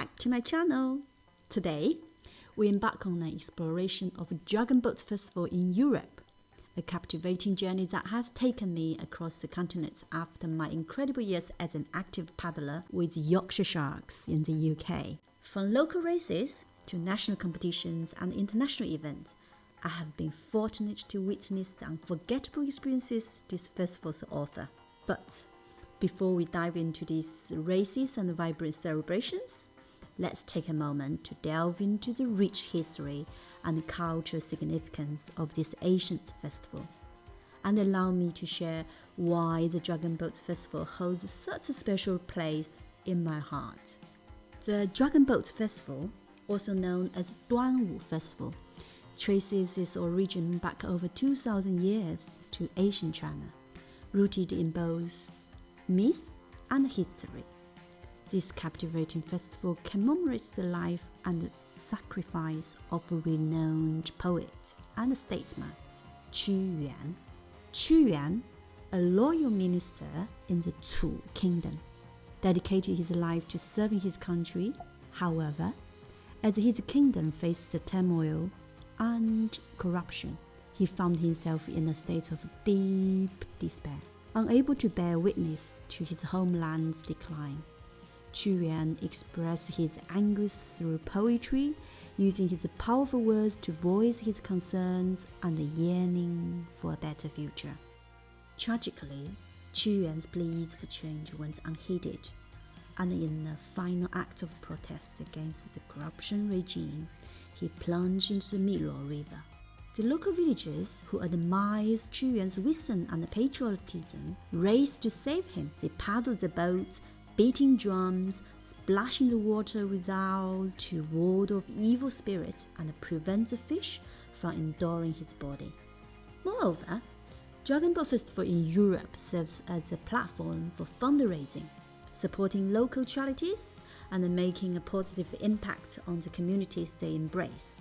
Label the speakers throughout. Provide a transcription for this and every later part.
Speaker 1: back to my channel. Today, we embark on an exploration of Dragon Boat Festival in Europe, a captivating journey that has taken me across the continent after my incredible years as an active paddler with Yorkshire Sharks in the UK. From local races to national competitions and international events, I have been fortunate to witness the unforgettable experiences this festival's offer. But before we dive into these races and vibrant celebrations, let's take a moment to delve into the rich history and cultural significance of this ancient festival, and allow me to share why the Dragon Boat Festival holds such a special place in my heart. The Dragon Boat Festival, also known as Duanwu Festival, traces its origin back over 2,000 years to ancient China, rooted in both myth and history. This captivating festival commemorates the life and sacrifice of a renowned poet and statesman, Qu Yuan. Qu Yuan, a loyal minister in the Qu kingdom, dedicated his life to serving his country. However, as his kingdom faced the turmoil and corruption, he found himself in a state of deep despair. Unable to bear witness to his homeland's decline, Qu Yuan expressed his anguish through poetry, using his powerful words to voice his concerns and a yearning for a better future. Tragically, Qu Yuan's pleas for change went unheeded, and in a final act of protest against the corruption regime, he plunged into the Milo River. The local villagers, who admired Qu Yuan's wisdom and patriotism, raced to save him. They paddled the boats, beating drums, splashing the water with vows to ward off evil spirits and prevent the fish from enduring his body. Moreover, Dragon Boat Festival in Europe serves as a platform for fundraising, supporting local charities and making a positive impact on the communities they embrace.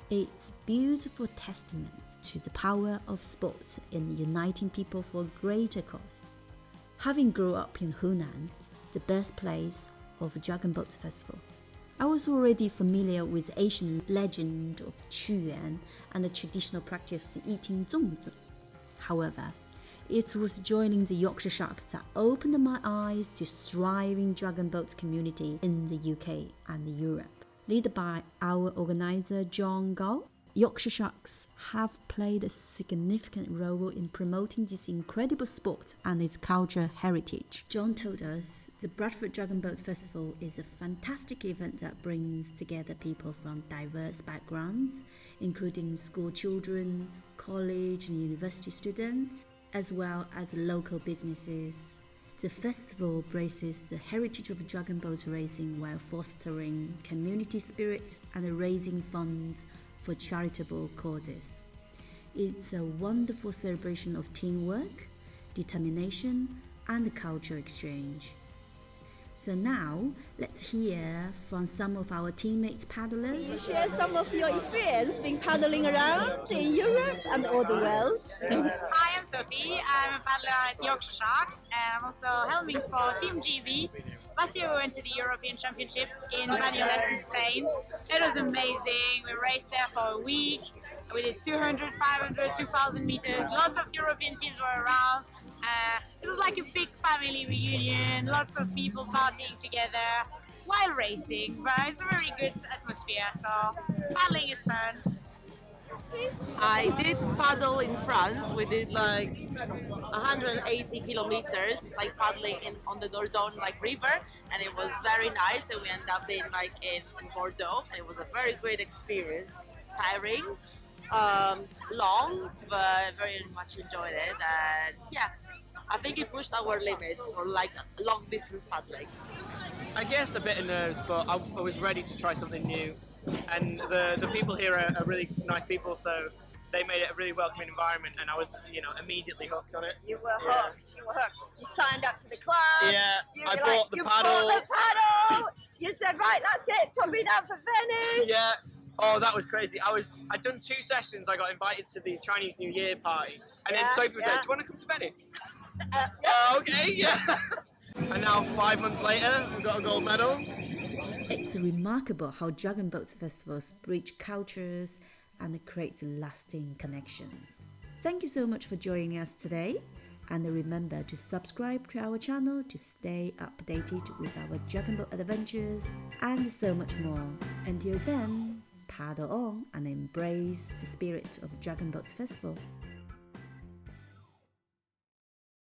Speaker 1: It's a beautiful testament to the power of sport in uniting people for a greater cause. Having grown up in Hunan, the birthplace of Dragon Boat Festival, I was already familiar with the ancient legend of Qu Yuan and the traditional practice of eating zongzi. However, it was joining the Yorkshire Sharks that opened my eyes to thriving dragon boat community in the UK and Europe. Led by our organizer John Gao, Yorkshire Sharks have played a significant role in promoting this incredible sport and its cultural heritage. John told us the Bradford Dragon Boat Festival is a fantastic event that brings together people from diverse backgrounds, including school children, college and university students, as well as local businesses. The festival embraces the heritage of dragon boat racing while fostering community spirit and raising funds for charitable causes. It's a wonderful celebration of teamwork, determination, and cultural exchange. So now, let's hear from some of our teammate paddlers.
Speaker 2: Can you share some of your experience being paddling around in Europe and all the world?
Speaker 3: Hi, I'm Sophie. I'm a paddler at Yorkshire Sharks, and I'm also helming for Team GB. Last year we went to the European Championships in Banyuls in Spain. It was amazing. We raced there for a week. We did 200, 500, 2,000 meters. Lots of European teams were around. It was like a big family reunion, lots of people partying together while racing, but it's a very good atmosphere, so paddling is fun.
Speaker 4: I did paddle in France. We did like 180 kilometers, like paddling on the Dordogne river, and it was very nice. And we ended up being in Bordeaux. It was a very great experience, tiring, long, but very much enjoyed it. And yeah, I think it pushed our limit for long distance paddling.
Speaker 5: I guess a bit of nerves, but I was ready to try something new. And the people here are really nice people, so they made it a really welcoming environment, and I was, immediately hooked on it.
Speaker 2: You were hooked. You were hooked. You signed up to the club.
Speaker 5: Yeah, I bought the paddle.
Speaker 2: Bought the paddle. You said, right, that's it. Put me down for Venice.
Speaker 5: Yeah. Oh, that was crazy. I'd done 2 sessions. I got invited to the Chinese New Year party, and then Sophie was like, "Do you want to come to Venice?"
Speaker 2: Yeah.
Speaker 5: Okay, yeah. And now 5 months later, we've got a gold medal.
Speaker 1: It's remarkable how Dragon Boat festivals bridge cultures and create lasting connections. Thank you so much for joining us today, and remember to subscribe to our channel to stay updated with our Dragon Boat adventures and so much more. Until then, paddle on and embrace the spirit of Dragon Boat Festival.